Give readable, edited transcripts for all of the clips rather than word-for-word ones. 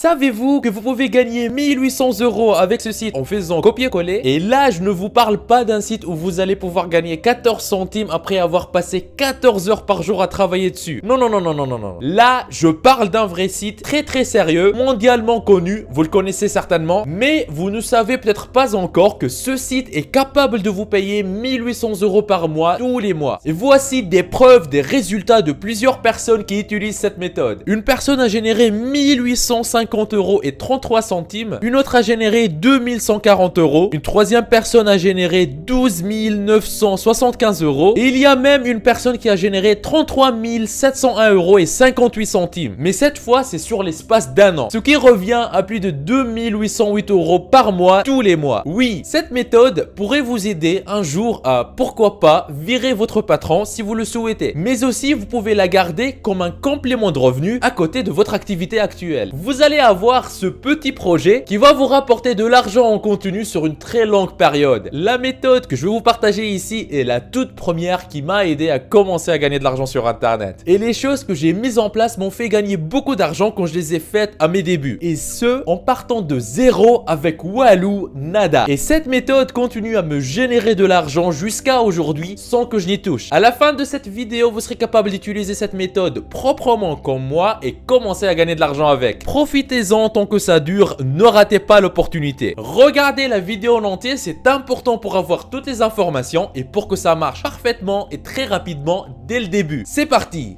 Savez-vous que vous pouvez gagner 1800 € avec ce site en faisant copier-coller? Et là, je ne vous parle pas d'un site où vous allez pouvoir gagner 14 centimes après avoir passé 14 heures par jour à travailler dessus. Non, non, non, non, non, non, non. Là, je parle d'un vrai site très sérieux, mondialement connu, vous le connaissez certainement, mais vous ne savez peut-être pas encore que ce site est capable de vous payer 1800 € par mois tous les mois. Et voici des preuves, des résultats de plusieurs personnes qui utilisent cette méthode. Une personne a généré 1850 € et 33 centimes, une autre a généré 2140 €, une troisième personne a généré 12 975 €, et il y a même une personne qui a généré 33 701 € et 58 centimes. Mais cette fois, c'est sur l'espace d'un an, ce qui revient à plus de 2808 € par mois tous les mois. Oui, cette méthode pourrait vous aider un jour à, pourquoi pas, virer votre patron si vous le souhaitez. Mais aussi, vous pouvez la garder comme un complément de revenu à côté de votre activité actuelle. Vous allez avoir ce petit projet qui va vous rapporter de l'argent en continu sur une très longue période. La méthode que je vais vous partager ici est la toute première qui m'a aidé à commencer à gagner de l'argent sur internet. Et les choses que j'ai mises en place m'ont fait gagner beaucoup d'argent quand je les ai faites à mes débuts. Et ce, en partant de zéro avec Walou nada. Et cette méthode continue à me générer de l'argent jusqu'à aujourd'hui sans que je n'y touche. À la fin de cette vidéo, vous serez capable d'utiliser cette méthode proprement comme moi et commencer à gagner de l'argent avec. Profitez-en tant que ça dure, ne ratez pas l'opportunité. Regardez la vidéo en entier, c'est important pour avoir toutes les informations et pour que ça marche parfaitement et très rapidement dès le début. C'est parti!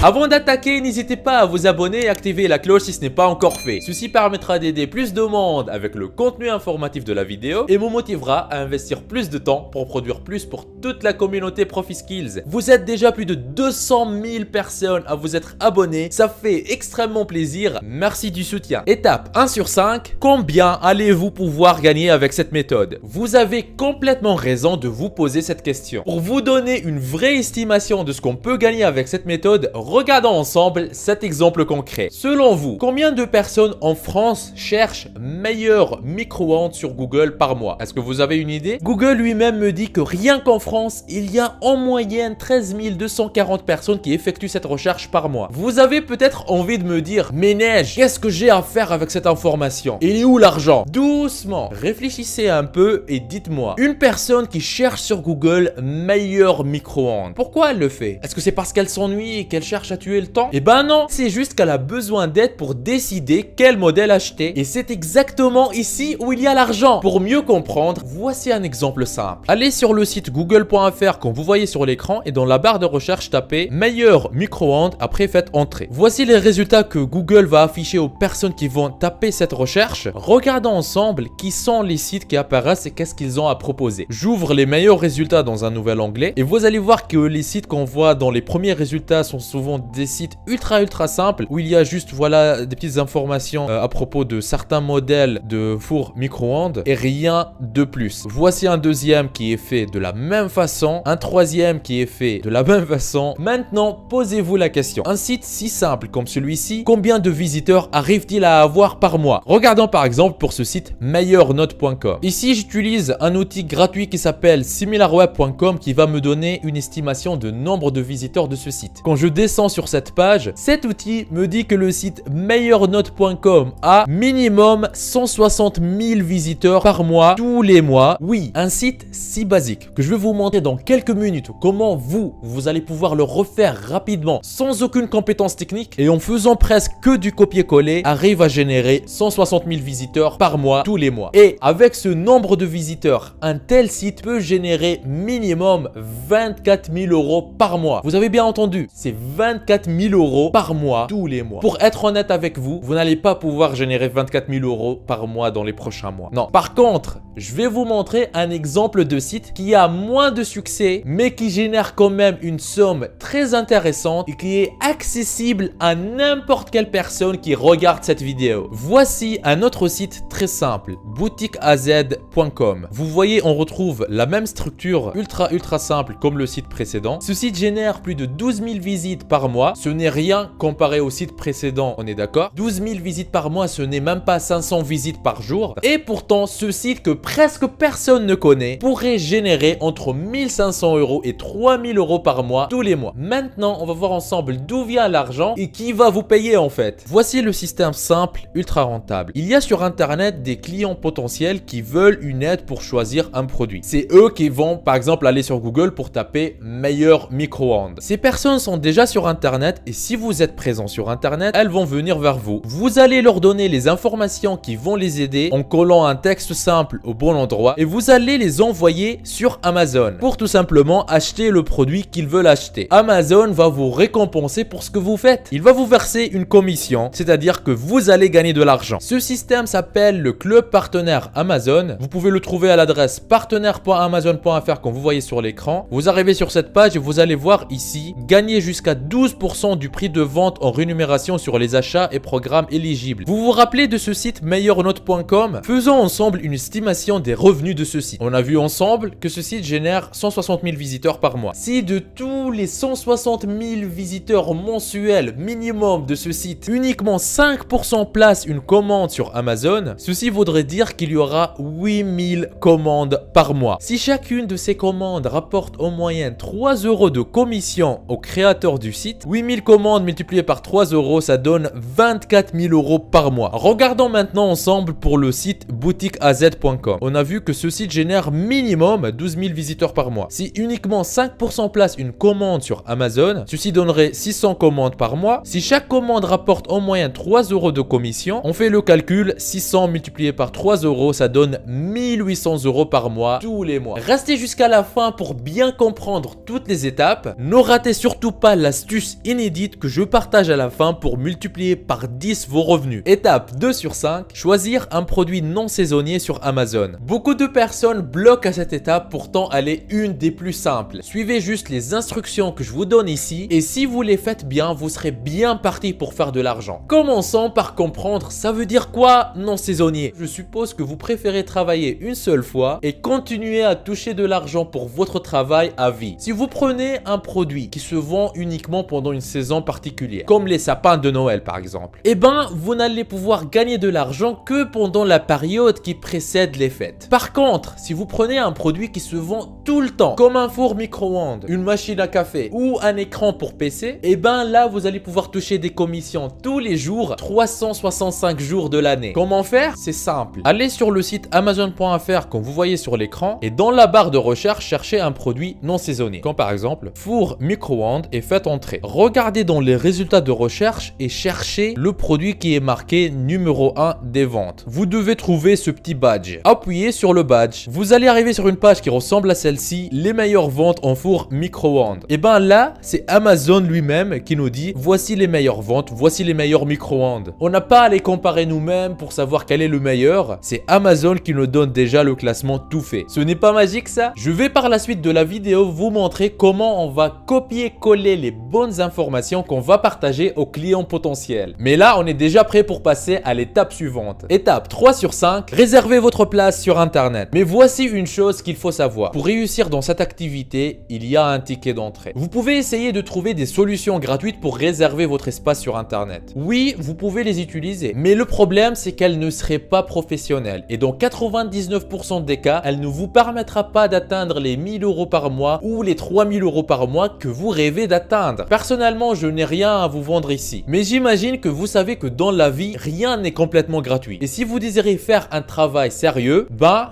Avant d'attaquer, n'hésitez pas à vous abonner et activer la cloche si ce n'est pas encore fait. Ceci permettra d'aider plus de monde avec le contenu informatif de la vidéo et me motivera à investir plus de temps pour produire plus pour toute la communauté ProfiSkills. Vous êtes déjà plus de 200 000 personnes à vous être abonnés, ça fait extrêmement plaisir, merci du soutien. Étape 1 sur 5, combien allez-vous pouvoir gagner avec cette méthode? Vous avez complètement raison de vous poser cette question. Pour vous donner une vraie estimation de ce qu'on peut gagner avec cette méthode, regardons ensemble cet exemple concret. Selon vous, combien de personnes en France cherchent meilleur micro-ondes sur Google par mois? Est-ce que vous avez une idée? Google lui-même me dit que rien qu'en France, il y a en moyenne 13 240 personnes qui effectuent cette recherche par mois. Vous avez peut-être envie de me dire, mais Neige, qu'est-ce que j'ai à faire avec cette information? Il est où l'argent? Doucement, réfléchissez un peu et dites-moi, une personne qui cherche sur Google meilleur micro-ondes, pourquoi elle le fait? Est-ce que c'est parce qu'elle s'ennuie et qu'elle cherche à tuer le temps? Eh ben non, c'est juste qu'elle a besoin d'aide pour décider quel modèle acheter. Et c'est exactement ici où il y a l'argent. Pour mieux comprendre, voici un exemple simple. Allez sur le site google.fr comme vous voyez sur l'écran et dans la barre de recherche tapez meilleur micro-ondes, après faites entrer. Voici les résultats que Google va afficher aux personnes qui vont taper cette recherche. Regardons ensemble qui sont les sites qui apparaissent et qu'est-ce qu'ils ont à proposer. J'ouvre les meilleurs résultats dans un nouvel onglet et vous allez voir que les sites qu'on voit dans les premiers résultats sont souvent des sites ultra simples où il y a juste voilà des petites informations à propos de certains modèles de four micro-ondes et rien de plus. Voici un deuxième qui est fait de la même façon, un troisième qui est fait de la même façon. Maintenant, posez-vous la question. Un site si simple comme celui-ci, combien de visiteurs arrive-t-il à avoir par mois? Regardons par exemple pour ce site meilleurnote.com. Ici, j'utilise un outil gratuit qui s'appelle similarweb.com qui va me donner une estimation de nombre de visiteurs de ce site. Quand je descends sur cette page, cet outil me dit que le site meilleurnote.com a minimum 160 000 visiteurs par mois, tous les mois. Oui, un site si basique que je vais vous montrer dans quelques minutes comment vous allez pouvoir le refaire rapidement sans aucune compétence technique et en faisant presque que du copier-coller, arrive à générer 160 000 visiteurs par mois, tous les mois. Et avec ce nombre de visiteurs, un tel site peut générer minimum 24 000 € par mois. Vous avez bien entendu, c'est 24 000 € par mois, tous les mois. Pour être honnête avec vous, vous n'allez pas pouvoir générer 24 000 € par mois dans les prochains mois. Non. Par contre, je vais vous montrer un exemple de site qui a moins de succès, mais qui génère quand même une somme très intéressante et qui est accessible à n'importe quelle personne qui regarde cette vidéo. Voici un autre site très simple, boutiqueaz.com. Vous voyez, on retrouve la même structure ultra simple comme le site précédent. Ce site génère plus de 12 000 visites par mois. Ce n'est rien comparé au site précédent, on est d'accord? 12 000 visites par mois, ce n'est même pas 500 visites par jour. Et pourtant, ce site que presque personne ne connaît pourrait générer entre 1500 € et 3000 € par mois tous les mois. Maintenant, on va voir ensemble d'où vient l'argent et qui va vous payer en fait. Voici le système simple, ultra rentable. Il y a sur internet des clients potentiels qui veulent une aide pour choisir un produit. C'est eux qui vont par exemple aller sur Google pour taper meilleur micro-ondes. Ces personnes sont déjà sur internet et si vous êtes présent sur internet, elles vont venir vers vous. Vous allez leur donner les informations qui vont les aider en collant un texte simple au bon endroit et vous allez les envoyer sur Amazon pour tout simplement acheter le produit qu'ils veulent acheter. Amazon va vous récompenser pour ce que vous faites. Il va vous verser une commission, c'est-à-dire que vous allez gagner de l'argent. Ce système s'appelle le club partenaire Amazon. Vous pouvez le trouver à l'adresse partenaire.amazon.fr comme vous voyez sur l'écran. Vous arrivez sur cette page et vous allez voir ici gagner jusqu'à 12% du prix de vente en rémunération sur les achats et programmes éligibles. Vous vous rappelez de ce site meilleurnote.com? Faisons ensemble une estimation des revenus de ce site. On a vu ensemble que ce site génère 160 000 visiteurs par mois. Si de tous les 160 000 visiteurs mensuels minimum de ce site, uniquement 5% placent une commande sur Amazon, ceci voudrait dire qu'il y aura 8000 commandes par mois. Si chacune de ces commandes rapporte en moyenne 3 € de commission au créateur du site, 8000 commandes multipliées par 3 €, ça donne 24 000 € par mois. Regardons maintenant ensemble pour le site boutiqueaz.com. On a vu que ce site génère minimum 12 000 visiteurs par mois. Si uniquement 5% place une commande sur Amazon, ceci donnerait 600 commandes par mois. Si chaque commande rapporte en moyenne 3 € de commission, on fait le calcul, 600 multiplié par 3 €, ça donne 1800 € par mois tous les mois. Restez jusqu'à la fin pour bien comprendre toutes les étapes. Ne ratez surtout pas l'astuce inédite que je partage à la fin pour multiplier par 10 vos revenus. Étape 2 sur 5, choisir un produit non saisonnier sur Amazon. Beaucoup de personnes bloquent à cette étape, pourtant elle est une des plus simples. Suivez juste les instructions que je vous donne ici et si vous les faites bien, vous serez bien parti pour faire de l'argent. Commençons par comprendre ça veut dire quoi non saisonnier. Je suppose que vous préférez travailler une seule fois et continuer à toucher de l'argent pour votre travail à vie. Si vous prenez un produit qui se vend uniquement pendant une saison particulière, comme les sapins de Noël par exemple, eh ben vous n'allez pouvoir gagner de l'argent que pendant la période qui précède les fêtes. Par contre, si vous prenez un produit qui se vend tout le temps, comme un four micro-ondes, une machine à café ou un écran pour PC, eh ben là vous allez pouvoir toucher des commissions tous les jours, 365 jours de l'année. Comment faire? C'est simple. Allez sur le site amazon.fr comme vous voyez sur l'écran et dans la barre de recherche, cherchez un produit non saisonnier, comme par exemple four micro-ondes et faites entrer. Regardez dans les résultats de recherche et cherchez le produit qui est marqué numéro 1 des ventes. Vous devez trouver ce petit badge. Appuyez sur le badge. Vous allez arriver sur une page qui ressemble à celle-ci, les meilleures ventes en four micro-ondes. Et ben là, c'est Amazon lui-même qui nous dit voici les meilleures ventes, voici les meilleurs micro-ondes. On n'a pas à les comparer nous-mêmes pour savoir quel est le meilleur. C'est Amazon qui nous donne déjà le classement tout fait. Ce n'est pas magique ça? Je vais par la suite de la vidéo vous montrer comment on va copier-coller les bonnes informations qu'on va partager aux clients potentiels. Mais là, on est déjà prêt pour passer à l'étape suivante. Étape 3 sur 5, réservez votre place sur internet. Mais voici une chose qu'il faut savoir. Pour réussir dans cette activité, il y a un ticket d'entrée. Vous pouvez essayer de trouver des solutions gratuites pour réserver votre espace sur internet. Oui, vous pouvez les utiliser, mais le problème c'est qu'elles ne seraient pas professionnelles. Et dans 99% des cas, elle ne vous permettra pas d'atteindre les 1000 € par mois ou les 3000 € par mois que vous rêvez d'atteindre. Personnellement, je n'ai rien à vous vendre ici. Mais j'imagine que vous savez que dans la vie, rien n'est complètement gratuit. Et si vous désirez faire un travail sérieux,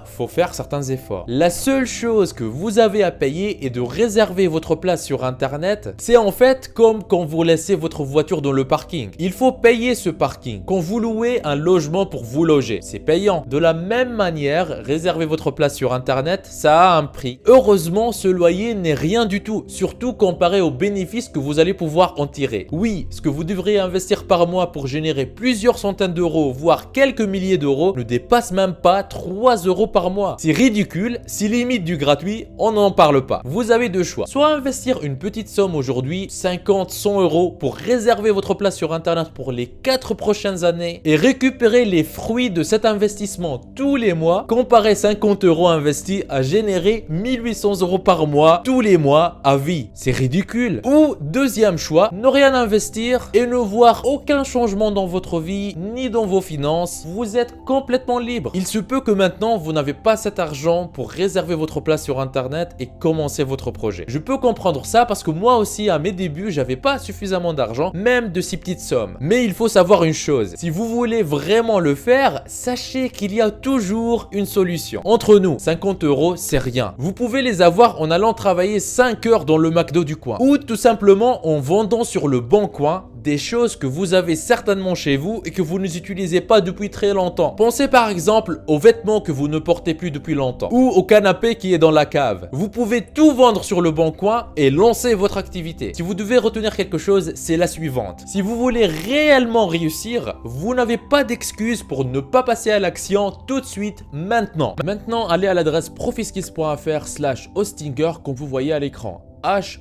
faut faire certains efforts. La seule chose que vous avez à payer est de réserver votre place sur internet. C'est en fait comme quand vous laissez votre voiture dans le parking. Il faut payer ce parking. Quand vous louez un logement pour vous loger, c'est payant. De la même manière, réserver votre place sur internet, ça a un prix. Heureusement, ce loyer n'est rien du tout, surtout comparé aux bénéfices que vous allez pouvoir en tirer. Oui, ce que vous devriez investir par mois pour générer plusieurs centaines d'euros, voire quelques milliers d'euros, ne dépasse même pas 3 € par mois. C'est ridicule, c'est limite du gratuit, on n'en parle pas. Vous avez deux choix. Soit investir une petite somme aujourd'hui, 50, 100 € pour réserver votre place sur internet pour les 4 prochaines années et récupérer les fruits de cet investissement tous les mois, comparer 50 € investis à générer 1800 € par mois tous les mois à vie. C'est ridicule. Ou Deuxième choix, ne rien investir et ne voir aucun changement dans votre vie ni dans vos finances. Vous êtes complètement libre. Il se peut que maintenant vous n'avez pas cet argent pour réserver votre place sur internet et commencer votre projet. Je peux comprendre ça parce que moi aussi à mes débuts j'avais pas suffisamment d'argent, même de si petites sommes. Mais il faut savoir une chose, si vous voulez vraiment le faire, sachez qu'il y a toujours une solution. Entre nous, 50 € c'est rien. Vous pouvez les avoir en allant travailler 5 heures dans le McDo du coin ou tout simplement en vendant sur le bon coin des choses que vous avez certainement chez vous et que vous n'utilisez pas depuis très longtemps. Pensez par exemple aux vêtements que vous ne portez plus depuis longtemps ou au canapé qui est dans la cave. Vous pouvez tout vendre sur le bon coin et lancer votre activité. Si vous devez retenir quelque chose, c'est la suivante. Si vous voulez réellement réussir, vous n'avez pas d'excuse pour ne pas passer à l'action tout de suite maintenant. Maintenant, allez à l'adresse profiskills.fr/hostinger comme vous voyez à l'écran.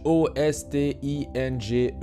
Hostinger.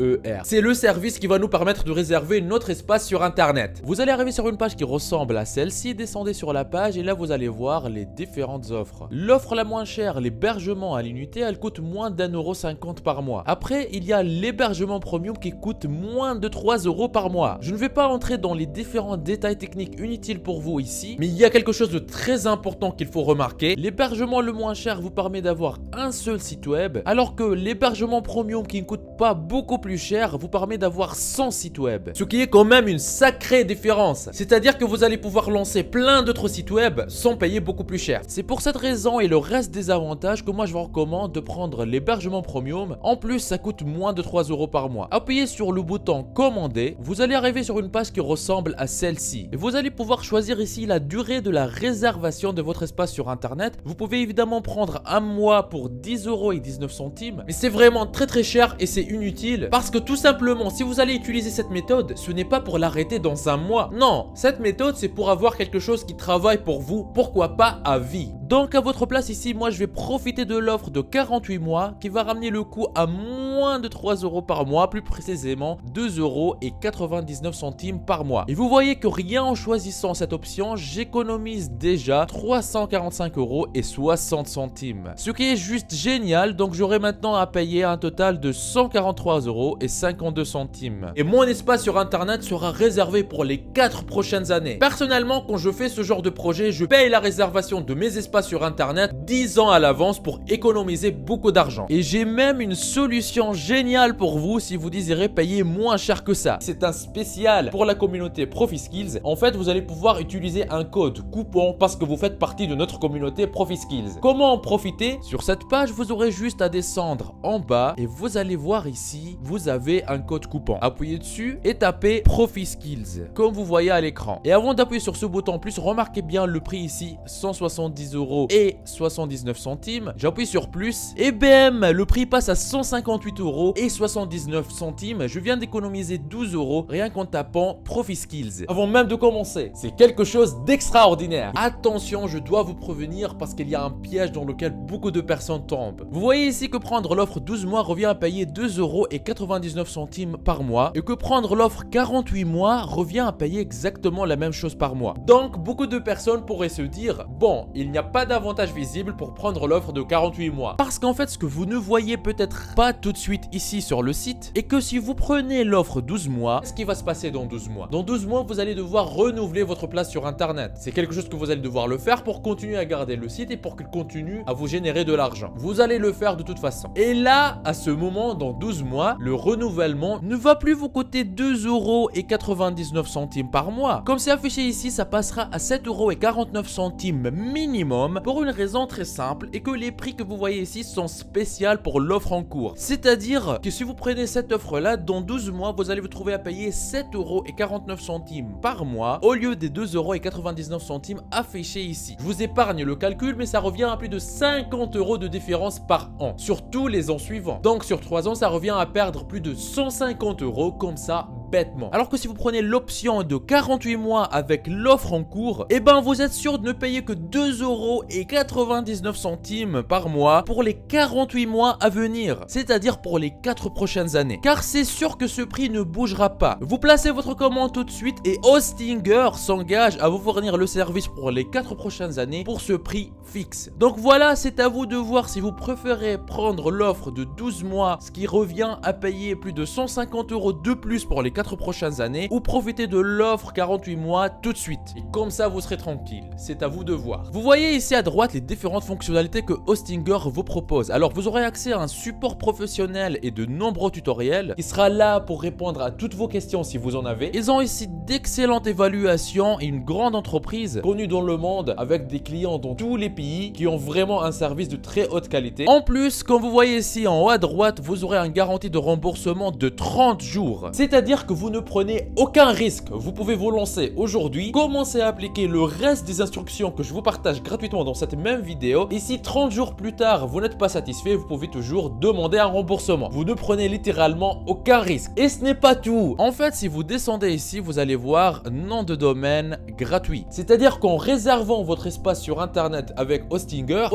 C'est le service qui va nous permettre de réserver notre espace sur internet. Vous allez arriver sur une page qui ressemble à celle-ci, descendez sur la page et là vous allez voir les différentes offres. L'offre la moins chère, l'hébergement à l'unité, elle coûte moins d'1,50 € par mois. Après, il y a l'hébergement premium qui coûte moins de 3 € par mois. Je ne vais pas entrer dans les différents détails techniques inutiles pour vous ici, mais il y a quelque chose de très important qu'il faut remarquer. L'hébergement le moins cher vous permet d'avoir un seul site web, alors que l'hébergement premium qui ne coûte pas beaucoup plus cher vous permet d'avoir 100 sites web. Ce qui est quand même une sacrée différence. C'est-à-dire que vous allez pouvoir lancer plein d'autres sites web sans payer beaucoup plus cher. C'est pour cette raison et le reste des avantages que moi je vous recommande de prendre l'hébergement premium. En plus, ça coûte moins de 3 € par mois. Appuyez sur le bouton commander. Vous allez arriver sur une page qui ressemble à celle-ci. Et vous allez pouvoir choisir ici la durée de la réservation de votre espace sur internet. Vous pouvez évidemment prendre un mois pour 10,19 €. Mais c'est vraiment très cher et c'est inutile parce que tout simplement si vous allez utiliser cette méthode, ce n'est pas pour l'arrêter dans un mois. Non, cette méthode c'est pour avoir quelque chose qui travaille pour vous, pourquoi pas à vie. Donc à votre place ici, moi je vais profiter de l'offre de 48 mois qui va ramener le coût à moins de 3 € par mois, plus précisément 2,99 € par mois. Et vous voyez que rien en choisissant cette option, j'économise déjà 345,60 €. Ce qui est juste génial, donc j'aurai maintenant à payer un total de 143,52 €. Et mon espace sur internet sera réservé pour les 4 prochaines années. Personnellement, quand je fais ce genre de projet, je paye la réservation de mes espaces sur internet 10 ans à l'avance pour économiser beaucoup d'argent. Et j'ai même une solution géniale pour vous si vous désirez payer moins cher que ça. C'est un spécial pour la communauté ProfiSkills. En fait, vous allez pouvoir utiliser un code coupon parce que vous faites partie de notre communauté ProfiSkills. Comment en profiter? Sur cette page, vous aurez juste à descendre en bas et vous allez voir ici, vous avez un code coupon. Appuyez dessus et tapez ProfiSkills comme vous voyez à l'écran. Et avant d'appuyer sur ce bouton plus, remarquez bien le prix ici, 170,79 €. J'appuie sur plus et bam, le prix passe à 158,79 €. Je viens d'économiser 12 € rien qu'en tapant ProfiSkills. Avant même de commencer, c'est quelque chose d'extraordinaire. Attention, je dois vous prévenir parce qu'il y a un piège dans lequel beaucoup de personnes tombent. Vous voyez ici que prendre l'offre 12 mois revient à payer 2,99 € par mois et que prendre l'offre 48 mois revient à payer exactement la même chose par mois. Donc beaucoup de personnes pourraient se dire, bon, il n'y a pas d'avantage visible pour prendre l'offre de 48 mois. Parce qu'en fait, ce que vous ne voyez peut-être pas tout de suite ici sur le site est que si vous prenez l'offre 12 mois, qu'est-ce qui va se passer dans 12 mois? Dans 12 mois, vous allez devoir renouveler votre place sur internet. C'est quelque chose que vous allez devoir le faire pour continuer à garder le site et pour qu'il continue à vous générer de l'argent. Vous allez le faire de toute façon. Et là, à ce moment, dans 12 mois, le renouvellement ne va plus vous coûter 2,99 € par mois. Comme c'est affiché ici, ça passera à 7,49 € minimum pour une raison très simple et que les prix que vous voyez ici sont spéciaux pour l'offre en cours. C'est-à-dire que si vous prenez cette offre-là, dans 12 mois, vous allez vous trouver à payer 7,49 € par mois au lieu des 2,99 € affichés ici. Je vous épargne le calcul, mais ça revient à plus de 50 € de différence par an, sur tous les ans suivants. Donc sur 3 ans, ça revient à perdre plus de 150 € comme ça, bêtement. Alors que si vous prenez l'option de 48 mois avec l'offre en cours, et ben vous êtes sûr de ne payer que 2,99 € par mois pour les 48 mois à venir, c'est-à-dire pour les 4 prochaines années. Car c'est sûr que ce prix ne bougera pas. Vous placez votre commande tout de suite et Hostinger s'engage à vous fournir le service pour les 4 prochaines années pour ce prix fixe. Donc voilà, c'est à vous de voir si vous préférez prendre l'offre de 12 mois, ce qui revient à payer plus de 150 € de plus pour les 4 prochaines années, ou profiter de l'offre 48 mois tout de suite. Et comme ça, vous serez tranquille. C'est à vous de voir. Vous voyez ici à droite les différentes fonctionnalités que Hostinger vous propose. Alors vous aurez accès à un support professionnel et de nombreux tutoriels qui sera là pour répondre à toutes vos questions si vous en avez. Ils ont ici d'excellentes évaluations et une grande entreprise connue dans le monde avec des clients dans tous les pays qui ont vraiment un service de très haute qualité. En plus, comme vous voyez ici en haut à droite, vous aurez une garantie de remboursement de 30 jours. C'est-à-dire que vous ne prenez aucun risque. Vous pouvez vous lancer aujourd'hui, commencer à appliquer le reste des instructions que je vous partage gratuitement dans cette même vidéo. Et si 30 jours plus tard, vous n'êtes pas satisfait, vous pouvez toujours demander un remboursement. Vous ne prenez littéralement aucun risque. Et ce n'est pas tout. En fait, si vous descendez ici, vous allez voir nom de domaine gratuit. C'est-à-dire qu'en réservant votre espace sur Internet avec Hostinger,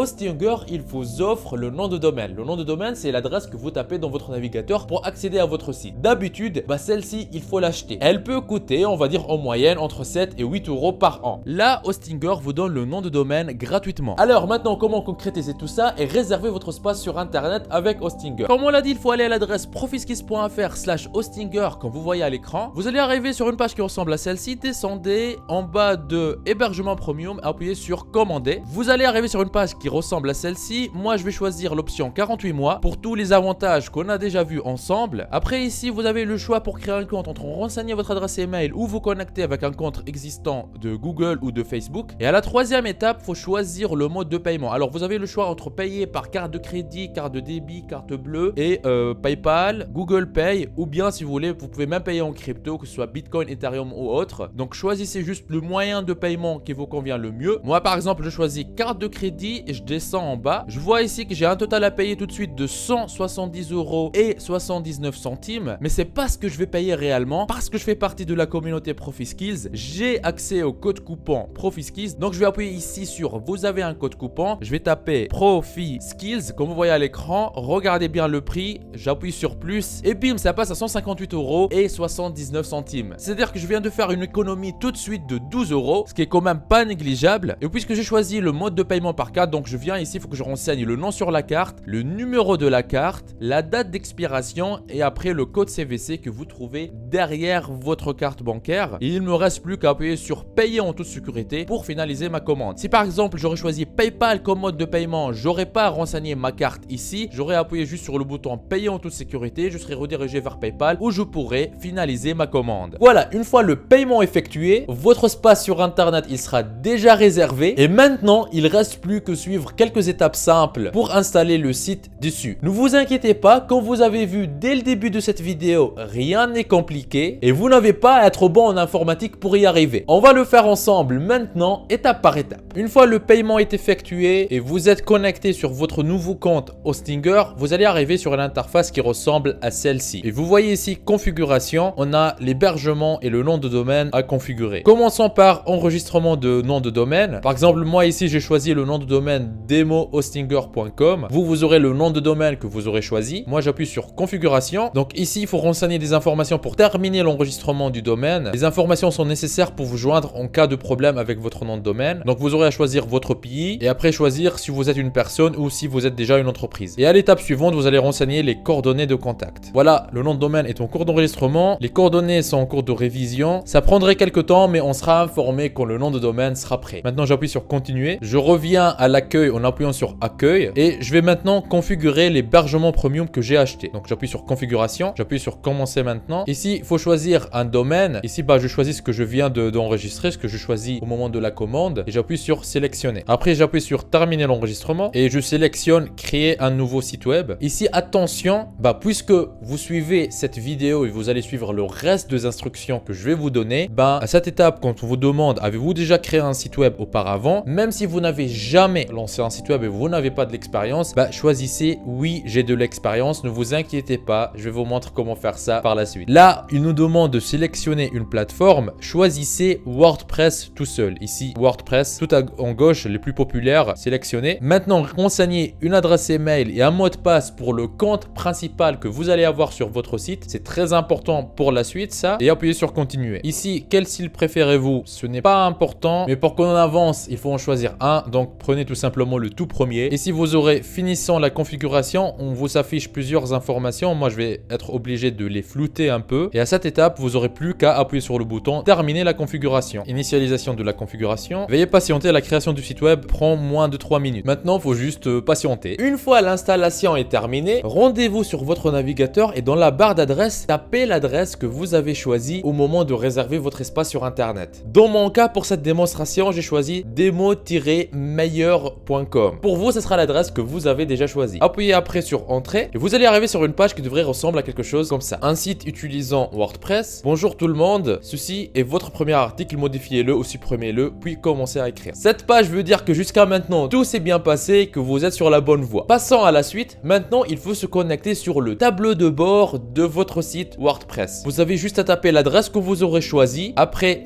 il vous offre le nom de domaine. Le nom de domaine, c'est l'adresse que vous tapez dans votre navigateur pour accéder à votre site. D'habitude, celle-ci, il faut l'acheter. Elle peut coûter, on va dire en moyenne, entre 7 et 8 € par an. Là, Hostinger vous donne le nom de domaine gratuitement. Alors maintenant, comment concrétiser tout ça et réserver votre espace sur Internet avec Hostinger? Comme on l'a dit, il faut aller à l'adresse profiskis.fr/Hostinger comme vous voyez à l'écran. Vous allez arriver sur une page qui ressemble à celle-ci. Descendez en bas de hébergement premium, appuyez sur commander. Vous allez arriver sur une page qui ressemble à celle-ci. Moi, je vais choisir l'option 48 mois pour tous les avantages qu'on a déjà vus ensemble. Après, ici, vous avez le choix pour créer un compte entre renseigner votre adresse email ou vous connecter avec un compte existant de Google ou de Facebook. Et à la troisième étape, il faut choisir le mode de paiement. Alors, vous avez le choix entre payer par carte de crédit, carte de débit, carte bleue et PayPal, Google Pay, ou bien si vous voulez, vous pouvez même payer en crypto, que ce soit Bitcoin, Ethereum ou autre. Donc, choisissez juste le moyen de paiement qui vous convient le mieux. Moi, par exemple, je choisis carte de crédit et je descends en bas. Je vois ici que j'ai un total à payer tout de suite de 170,79 €. Mais c'est pas ce que je vais payer réellement parce que je fais partie de la communauté ProfiSkills. J'ai accès au code coupon ProfiSkills. Donc, je vais appuyer ici sur vous avez un code coupon. Je vais taper ProfiSkills. Comme vous voyez à l'écran, regardez bien le prix. J'appuie sur plus et bim, ça passe à 158,79 €. C'est-à-dire que je viens de faire une économie tout de suite de 12 €, ce qui est quand même pas négligeable. Et puisque j'ai choisi le mode de paiement par carte, donc je viens ici, il faut que je renseigne le nom sur la carte, le numéro de la carte, la date d'expiration et après le code CVC que vous trouvez derrière votre carte bancaire. Et il me reste plus qu'à appuyer sur payer en toute sécurité pour finaliser ma commande. Si par exemple j'aurais choisi PayPal comme mode de paiement, j'aurais pas renseigné ma carte ici, j'aurais appuyé juste sur le bouton payer en toute sécurité, je serais redirigé vers PayPal où je pourrais finaliser ma commande. Voilà, une fois le paiement effectué, votre espace sur Internet il sera déjà réservé et maintenant il reste plus que suivre quelques étapes simples pour installer le site dessus. Ne vous inquiétez pas, comme vous avez vu dès le début de cette vidéo, rien n'est compliqué et vous n'avez pas à être bon en informatique pour y arriver. On va le faire ensemble maintenant, étape par étape. Une fois le paiement est effectué et vous êtes connecté sur votre nouveau compte Hostinger, vous allez arriver sur une interface qui ressemble à celle-ci. Et vous voyez ici configuration, on a l'hébergement et le nom de domaine à configurer. Commençons par enregistrement de nom de domaine. Par exemple, moi ici j'ai choisi le nom de domaine demohostinger.com. Vous aurez le nom de domaine que vous aurez choisi. Moi j'appuie sur configuration. Donc ici il faut renseigner des informations pour terminer l'enregistrement du domaine. Les informations sont nécessaires pour vous joindre en cas de problème avec votre nom de domaine. Donc vous aurez à choisir votre pays et après choisir si vous êtes une personne ou si vous êtes déjà une entreprise. Et à l'étape suivante, vous allez renseigner les coordonnées de contact. Voilà, le nom de domaine est en cours d'enregistrement. Les coordonnées sont en cours de révision. Ça prendrait quelques temps, mais on sera informé quand le nom de domaine sera prêt. Maintenant, j'appuie sur continuer. Je reviens à l'accueil en appuyant sur accueil et je vais maintenant configurer l'hébergement premium que j'ai acheté. Donc j'appuie sur configuration, j'appuie sur commencer maintenant. Ici, il faut choisir un domaine. Ici, je choisis ce que je viens d'enregistrer, ce que je choisis au moment de la commande et j'appuie sur sélectionner. Après, j'appuie sur terminer l'enregistrement et je sélectionne créer un nouveau site web. Ici, attention, puisque vous suivez cette vidéo et vous allez suivre le reste des instructions que je vais vous donner, à cette étape, quand on vous demande avez-vous déjà créé un site web auparavant, même si vous n'avez jamais lancé un site web et vous n'avez pas de l'expérience, choisissez oui, j'ai de l'expérience, ne vous inquiétez pas, je vais vous montrer comment faire ça par la suite. Là, il nous demande de sélectionner une plateforme. Choisissez WordPress tout seul. Ici, WordPress, tout en gauche, les plus populaires, sélectionnez. Maintenant, renseignez une adresse email et un mot de passe pour le compte principal que vous allez avoir sur votre site. C'est très important pour la suite, ça. Et appuyez sur continuer. Ici, quel style préférez-vous? Ce n'est pas important, mais pour qu'on avance, il faut en choisir un. Donc, prenez tout simplement le tout premier. Et si vous aurez finissant la configuration, on vous affiche plusieurs informations. Moi, je vais être obligé de les flouter un peu. Et à cette étape, vous n'aurez plus qu'à appuyer sur le bouton terminer la configuration. Initialisation de la configuration. Veuillez patienter, la création du site web prend moins de 3 minutes. Maintenant, il faut juste patienter. Une fois l'installation est terminée, rendez-vous sur votre navigateur et dans la barre d'adresse, tapez l'adresse que vous avez choisie au moment de réserver votre espace sur Internet. Dans mon cas, pour cette démonstration, j'ai choisi demo-meilleur.com. Pour vous, ce sera l'adresse que vous avez déjà choisie. Appuyez après sur Entrée et vous allez arriver sur une page qui devrait ressembler à quelque chose comme ça. Un site utilisant WordPress. Bonjour tout le monde, ceci est votre premier article, modifiez-le ou supprimez-le, puis commencez à écrire. Cette page veut dire que jusqu'à maintenant, tout s'est bien passé, que vous êtes sur la bonne voie. Passons à la suite. Maintenant, il faut se connecter sur le tableau de bord de votre site WordPress. Vous avez juste à taper l'adresse que vous aurez choisie, après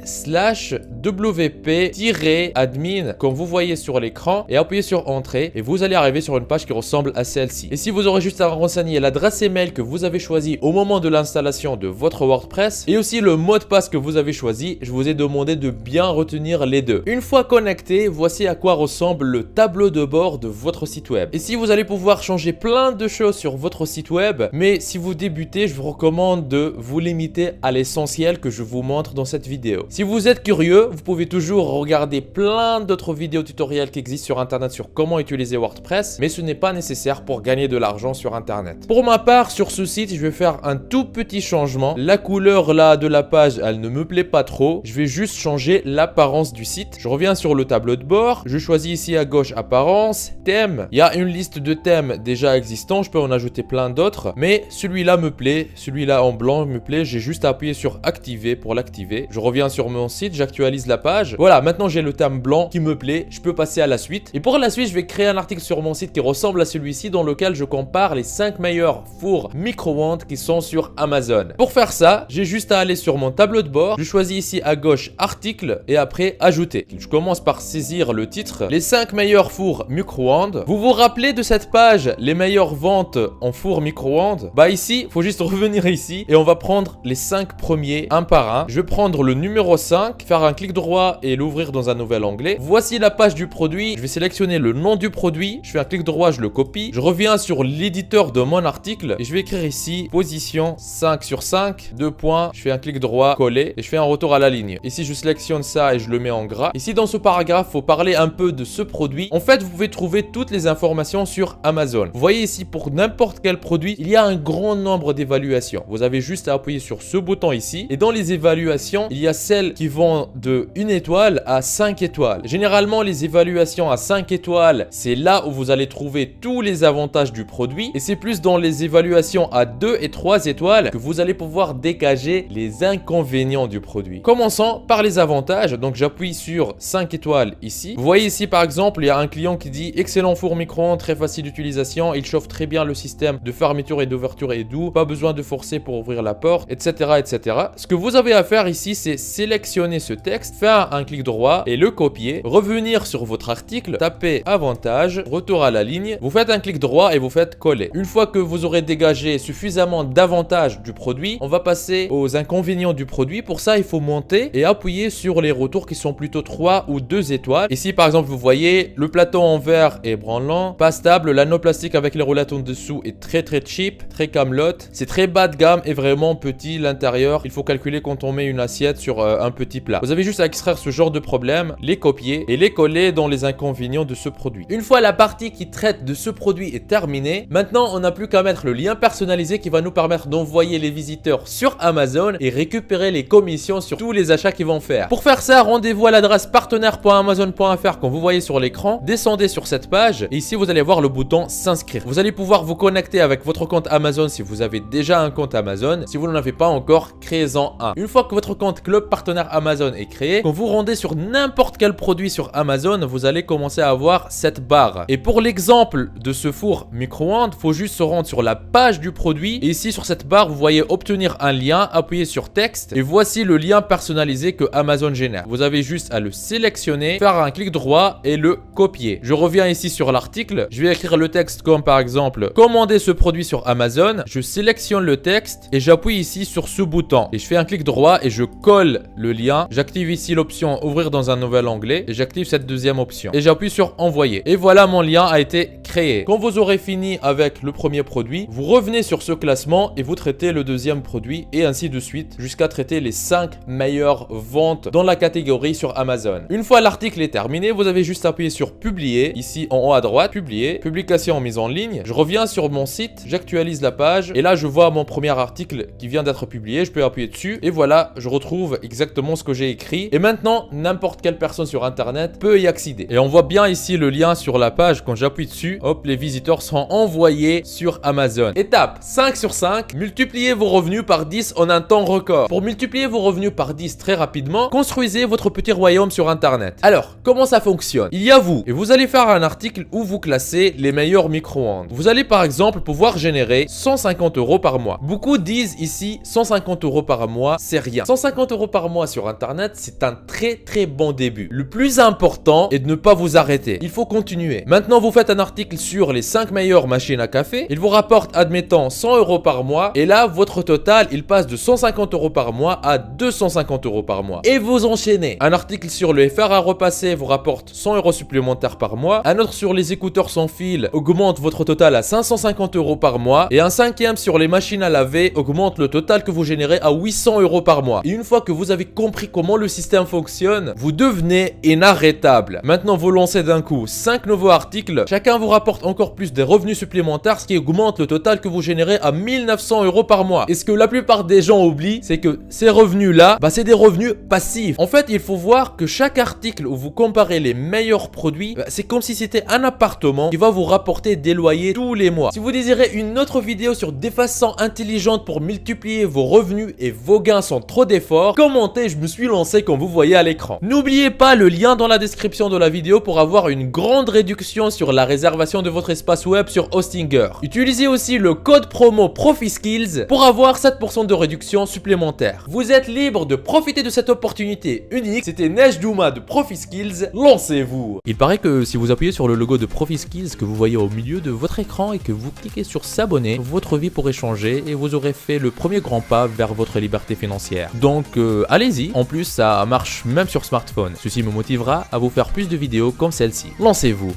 /wp-admin, comme vous voyez sur l'écran, et appuyez sur Entrée, et vous allez arriver sur une page qui ressemble à celle-ci. Et si vous aurez juste à renseigner l'adresse email que vous avez choisie au moment de l'installation de votre WordPress, et aussi le mot de passe que vous avez choisi, je vous ai demandé de bien retenir les deux. Une fois connecté, voici à quoi ressemble le tableau de bord de votre site web. Et si vous allez pouvoir changer plein de choses sur votre site web, mais si vous débutez, je vous recommande de vous limiter à l'essentiel que je vous montre dans cette vidéo. Si vous êtes curieux, vous pouvez toujours regarder plein d'autres vidéos tutoriels qui existent sur Internet sur comment utiliser WordPress, mais ce n'est pas nécessaire pour gagner de l'argent sur Internet. Pour ma part, sur ce site, je vais faire un tout petit changement. La couleur là de la page, elle ne me plaît pas trop. Je vais juste changer l'apparence du site. Je reviens sur le tableau de bord. Je choisis ici à gauche apparence, thème. Il y a une liste de thèmes déjà existants. Je peux en ajouter plein d'autres, mais celui-là me plaît. Celui-là en blanc me plaît. J'ai juste à appuyer sur activer pour l'activer. Je reviens sur mon site, j'actualise la page. Voilà, maintenant j'ai le thème blanc qui me plaît. Je peux passer à la suite. Et pour la suite, je vais créer un article sur mon site qui ressemble à celui-ci, dans lequel je compare les 5 meilleurs fours micro-ondes qui sont sur Amazon. Pour faire ça, j'ai juste à aller sur mon tableau de bord. Je choisis ici à gauche article et après ajouter. Je commence par saisir le titre. Les 5 meilleurs fours micro-ondes. Vous vous rappelez de cette page, les meilleures ventes en fours micro-ondes? Bah ici, il faut juste revenir ici et on va prendre les 5 premiers un par un. Je vais prendre le numéro 5, faire un clic droit et l'ouvrir dans un nouvel onglet. Voici la page du produit. Je vais sélectionner le nom du produit. Je fais un clic droit, je le copie. Je reviens sur l'éditeur de mon article et je vais écrire ici position 5 sur 5, 2 points. Je fais un clic droit, coller et je fais un retour à la ligne. Ici, je sélectionne ça et je le mets en gras. Ici, dans ce paragraphe, il faut parler un peu de ce produit. En fait, vous pouvez trouver toutes les informations sur Amazon. Vous voyez ici, pour n'importe quel produit, il y a un grand nombre d'évaluations. Vous avez juste à appuyer sur ce bouton ici. Et dans les évaluations, il y a celles qui vont de 1 étoile à 5 étoiles. Généralement, les évaluations à 5 étoiles, c'est là où vous allez trouver tous les avantages du produit. Et c'est plus dans les évaluations à 2 et 3 étoiles que vous allez pouvoir dégager les inconvénients du produit. Commençons par les avantages. Donc, j'appuie sur 5 étoiles ici. Vous voyez ici, par exemple, il y a un client qui dit « Excellent four micro-ondes, très facile d'utilisation. Il chauffe très bien, le système de fermeture et d'ouverture est doux. Pas besoin de forcer pour ouvrir la porte, etc. etc. » Ce que vous avez à faire ici, c'est sélectionner ce texte, faire un clic droit et le copier, revenir sur votre article, taper avantage, retour à la ligne, vous faites un clic droit et vous faites coller. Une fois que vous aurez dégagé suffisamment d'avantages du produit, on va passer aux inconvénients du produit. Pour ça, il faut monter et appuyer sur les retours qui sont plutôt 3 ou 2 étoiles. Ici, par exemple, vous voyez, le plateau en verre est branlant, pas stable, l'anneau plastique avec les roulettes en dessous est très cheap, très camelote. C'est très bas de gamme et vraiment petit l'intérieur. Il faut calculer quand on met une assiette sur un petit plat. Vous avez juste à extraire ce genre de problème, les copier et les coller dans les inconvénients de ce produit. Une fois la partie qui traite de ce produit est terminée, maintenant on n'a plus qu'à mettre le lien personnalisé qui va nous permettre d'envoyer les visiteurs sur Amazon et récupérer les commissions sur tous les achats qu'ils vont faire. Pour faire ça, rendez-vous à l'adresse partenaire.amazon.fr comme vous voyez sur l'écran. Descendez sur cette page et ici vous allez voir le bouton s'inscrire. Vous allez pouvoir vous connecter avec votre compte Amazon si vous avez déjà un compte Amazon. Si vous n'en avez pas encore, créez-en un. Une fois que votre compte Club Partenaire Amazon est créé, quand vous rendez sur n'importe quel produit sur Amazon, vous allez commencer à avoir cette barre. Et pour l'exemple de ce four micro-ondes, il faut juste se rendre sur la page du produit et ici sur cette barre, vous voyez option obtenir un lien, appuyez sur texte et voici le lien personnalisé que Amazon génère. Vous avez juste à le sélectionner, faire un clic droit et le copier. Je reviens ici sur l'article, je vais écrire le texte comme par exemple commander ce produit sur Amazon. Je sélectionne le texte et j'appuie ici sur ce bouton et je fais un clic droit et je colle le lien. J'active ici l'option ouvrir dans un nouvel onglet et j'active cette deuxième option et j'appuie sur envoyer. Et voilà, mon lien a été créé. Quand vous aurez fini avec le premier produit, vous revenez sur ce classement et vous traitez le deuxième produit et ainsi de suite jusqu'à traiter les 5 meilleures ventes dans la catégorie sur Amazon. Une fois l'article est terminé, vous avez juste appuyé sur publier ici en haut à droite, publier, publication mise en ligne. Je reviens sur mon site, j'actualise la page et là je vois mon premier article qui vient d'être publié. Je peux appuyer dessus et voilà, je retrouve exactement ce que j'ai écrit et maintenant n'importe quelle personne sur internet peut y accéder. Et on voit bien ici le lien sur la page. Quand j'appuie dessus, hop, les visiteurs seront envoyés sur Amazon. Étape 5 sur 5, multipliez vos revenus par 10 en un temps record. Pour multiplier vos revenus par 10 très rapidement, construisez votre petit royaume sur internet. Alors, comment ça fonctionne? Il y a vous et vous allez faire un article où vous classez les meilleurs micro-ondes. Vous allez par exemple pouvoir générer 150 € par mois. Beaucoup disent ici 150 € par mois, c'est rien. 150 € par mois sur internet, c'est un très bon début. Le plus important est de ne pas vous arrêter. Il faut continuer. Maintenant, vous faites un article sur les 5 meilleures machines à café. Il vous rapporte, admettons, 100 € par mois. Et là, votre total, il passe de 150 € par mois à 250 € par mois. Et vous enchaînez. Un article sur le fer à repasser vous rapporte 100 € supplémentaires par mois. Un autre sur les écouteurs sans fil augmente votre total à 550 € par mois. Et un cinquième sur les machines à laver augmente le total que vous générez à 800 € par mois. Et une fois que vous avez compris comment le système fonctionne, vous devenez inarrêtable. Maintenant, vous lancez d'un coup 5 nouveaux articles. Chacun vous rapporte encore plus des revenus supplémentaires, ce qui augmente le total que vous générez à 1900 € par mois. Et ce que la plupart des gens oublient, c'est que ces revenus-là, c'est des revenus passifs. En fait, il faut voir que chaque article où vous comparez les meilleurs produits, c'est comme si c'était un appartement qui va vous rapporter des loyers tous les mois. Si vous désirez une autre vidéo sur des façons intelligentes pour multiplier vos revenus et vos gains sans trop d'efforts, commentez, je me suis lancé comme vous voyez à l'écran. N'oubliez pas le lien dans la description de la vidéo pour avoir une grande réduction sur la réservation de votre espace web sur Hostinger. Utilisez aussi le code promo ProfitSkills pour avoir 7% de réduction supplémentaire. Vous êtes libre de profiter de cette opportunité unique. C'était Nejdouma de ProfitSkills. Lancez-vous. Il paraît que si vous appuyez sur le logo de ProfitSkills que vous voyez au milieu de votre écran et que vous cliquez sur s'abonner, votre vie pourrait changer et vous aurez fait le premier grand pas vers votre liberté financière. Donc allez-y. En plus, ça marche même sur smartphone. Ceci me motivera à vous faire plus de vidéos comme celle-ci. Lancez-vous.